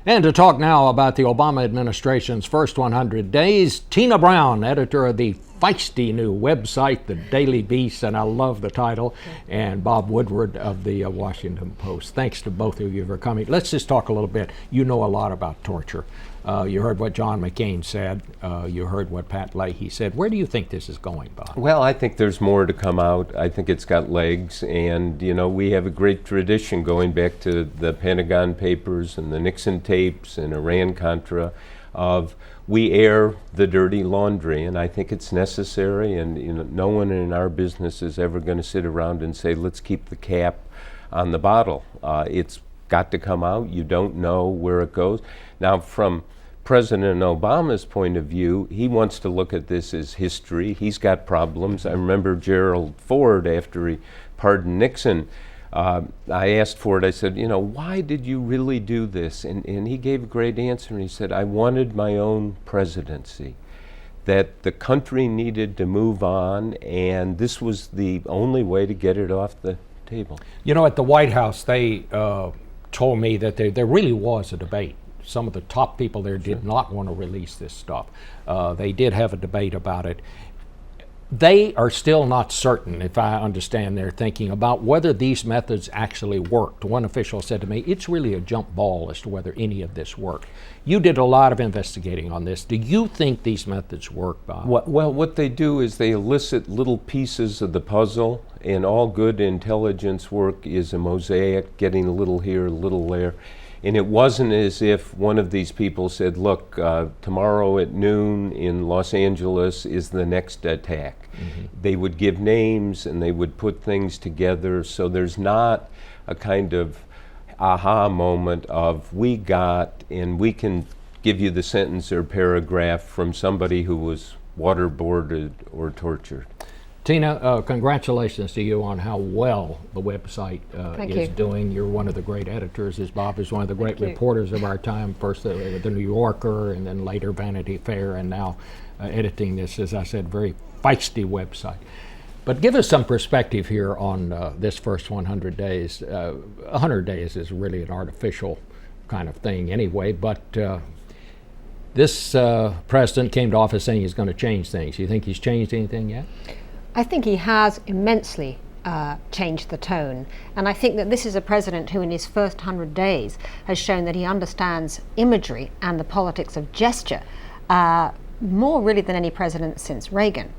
And to talk now about the Obama administration's first 100 days, Tina Brown, editor of the feisty new website, The Daily Beast, and I love the title, and Bob Woodward of the Washington Post. Thanks to both of you for coming. Let's just talk a little bit. You know a lot about torture. You heard what John McCain said. You heard what Pat Leahy said. Where do you think this is going, Bob? Well, I think there's more to come out. I think it's got legs, and you know, we have a great tradition going back to the Pentagon Papers and the Nixon tapes and Iran-Contra of we air the dirty laundry, and I think it's necessary, and you know, no one in our business is ever going to sit around and say, let's keep the cap on the bottle. It's got to come out. You don't know where it goes. Now, from President Obama's point of view, he wants to look at this as history. He's got problems. I remember Gerald Ford, after he pardoned Nixon, I asked Ford, I said, you know, why did you really do this? And he gave a great answer, and he said, I wanted my own presidency, that the country needed to move on, and this was the only way to get it off the table. You know, at the White House, they told me that there really was a debate. Some of the top people there did not want to release this stuff. They did have a debate about it. They are still not certain, if I understand their thinking, about whether these methods actually worked. One official said to me, it's really a jump ball as to whether any of this worked. You did a lot of investigating on this. Do you think these methods work, Bob? Well, what they do is they elicit little pieces of the puzzle, and all good intelligence work is a mosaic, getting a little here, a little there. And it wasn't as if one of these people said, look, tomorrow at noon in Los Angeles is the next attack. Mm-hmm. They would give names and they would put things together, so there's not a kind of aha moment of we got, and we can give you the sentence or paragraph from somebody who was waterboarded or tortured. Tina, congratulations to you on how well the website is doing. You're one of the great editors, as Bob is one of the great reporters of our time, first the New Yorker and then later Vanity Fair, and now editing this, as I said, very feisty website. But give us some perspective here on this first 100 days. 100 days is really an artificial kind of thing anyway, but this president came to office saying he's going to change things. You think he's changed anything yet? I think he has immensely changed the tone. And I think that this is a president who in his first 100 days has shown that he understands imagery and the politics of gesture more really than any president since Reagan.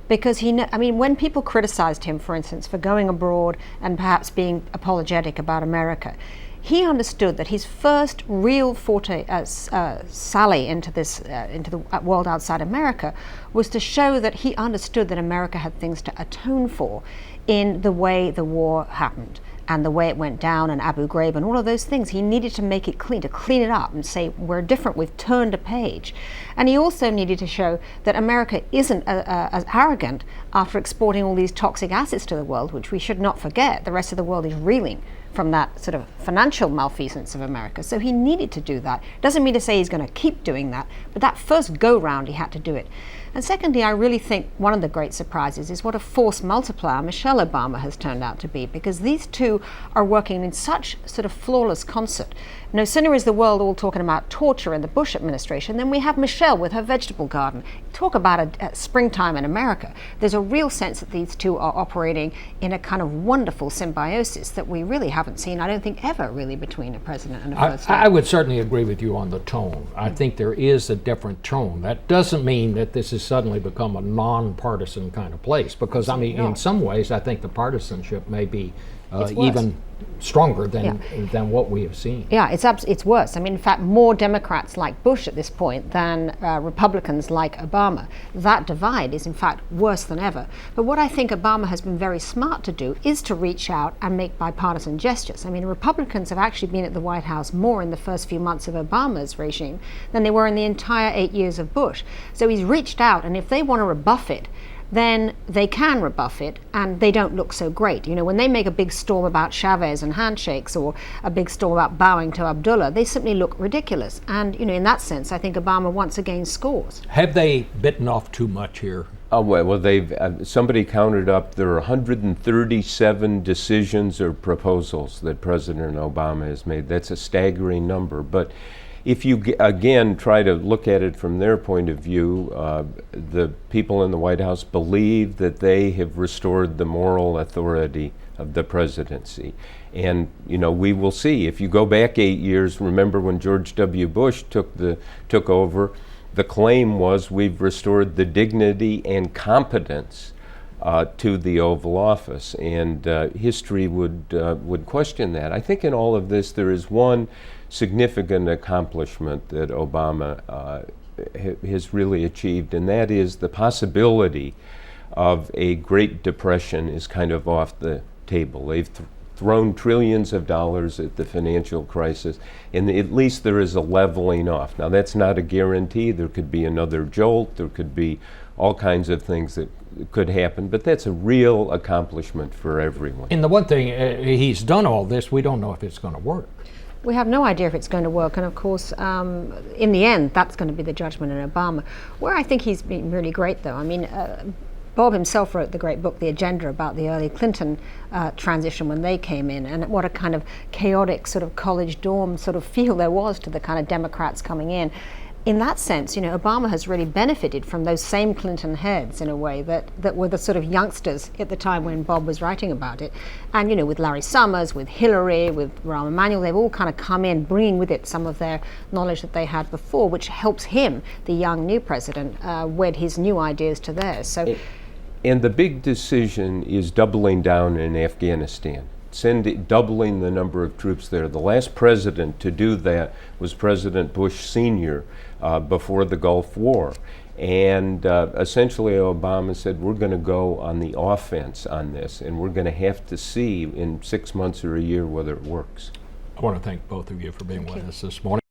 Because when people criticized him, for instance, for going abroad and perhaps being apologetic about America, he understood that his first real sally into the world outside America was to show that he understood that America had things to atone for in the way the war happened and the way it went down and Abu Ghraib and all of those things. He needed to make it clean, to clean it up and say, we're different, we've turned a page. And he also needed to show that America isn't as arrogant after exporting all these toxic assets to the world, which we should not forget. The rest of the world is reeling from that sort of financial malfeasance of America. So he needed to do that. Doesn't mean to say he's going to keep doing that, but that first go round he had to do it. And secondly, I really think one of the great surprises is what a force multiplier Michelle Obama has turned out to be, because these two are working in such sort of flawless concert. No sooner is the world all talking about torture in the Bush administration than we have Michelle with her vegetable garden. Talk about a springtime in America. There's a real sense that these two are operating in a kind of wonderful symbiosis that we really haven't seen, I don't think, ever really between a president and a first lady. I would certainly agree with you on the tone. I think there is a different tone. That doesn't mean that this has suddenly become a non-partisan kind of place, because I mean, in some ways, I think the partisanship may be even stronger than what we have seen. Yeah, it's worse. I mean, in fact, more Democrats like Bush at this point than Republicans like Obama. That divide is in fact worse than ever. But what I think Obama has been very smart to do is to reach out and make bipartisan gestures. I mean, Republicans have actually been at the White House more in the first few months of Obama's regime than they were in the entire 8 years of Bush. So he's reached out, and if they want to rebuff it, then they can rebuff it, and they don't look so great. You know, when they make a big storm about Chavez and handshakes, or a big storm about bowing to Abdullah, they simply look ridiculous. And, you know, in that sense, I think Obama once again scores. Have they bitten off too much here? Oh, well, they've somebody counted up, there are 137 decisions or proposals that President Obama has made. That's a staggering number. But if you again try to look at it from their point of view, the people in the White House believe that they have restored the moral authority of the presidency. And we will see. If you go back 8 years, remember when George W. Bush took over, the claim was we've restored the dignity and competence to the Oval Office, and history would question that. I think in all of this there is one significant accomplishment that Obama has really achieved, and that is the possibility of a Great Depression is kind of off the table. They've thrown trillions of dollars at the financial crisis, and at least there is a leveling off. Now, that's not a guarantee. There could be another jolt. There could be all kinds of things that could happen, but that's a real accomplishment for everyone. And the one thing, he's done all this, we don't know if it's going to work. We have no idea if it's going to work, and of course, in the end, that's going to be the judgment in Obama. Where I think he's been really great, though, I mean, Bob himself wrote the great book, The Agenda, about the early Clinton transition when they came in, and what a kind of chaotic sort of college dorm sort of feel there was to the kind of Democrats coming in. In that sense, Obama has really benefited from those same Clinton heads in a way that were the sort of youngsters at the time when Bob was writing about it. And, with Larry Summers, with Hillary, with Rahm Emanuel, they've all kind of come in bringing with it some of their knowledge that they had before, which helps him, the young new president, wed his new ideas to theirs. So. And the big decision is doubling down in Afghanistan, doubling the number of troops there. The last president to do that was President Bush Sr. Before the Gulf War. And essentially Obama said, we're going to go on the offense on this, and we're going to have to see in 6 months or a year whether it works. I want to thank both of you for being with us this morning.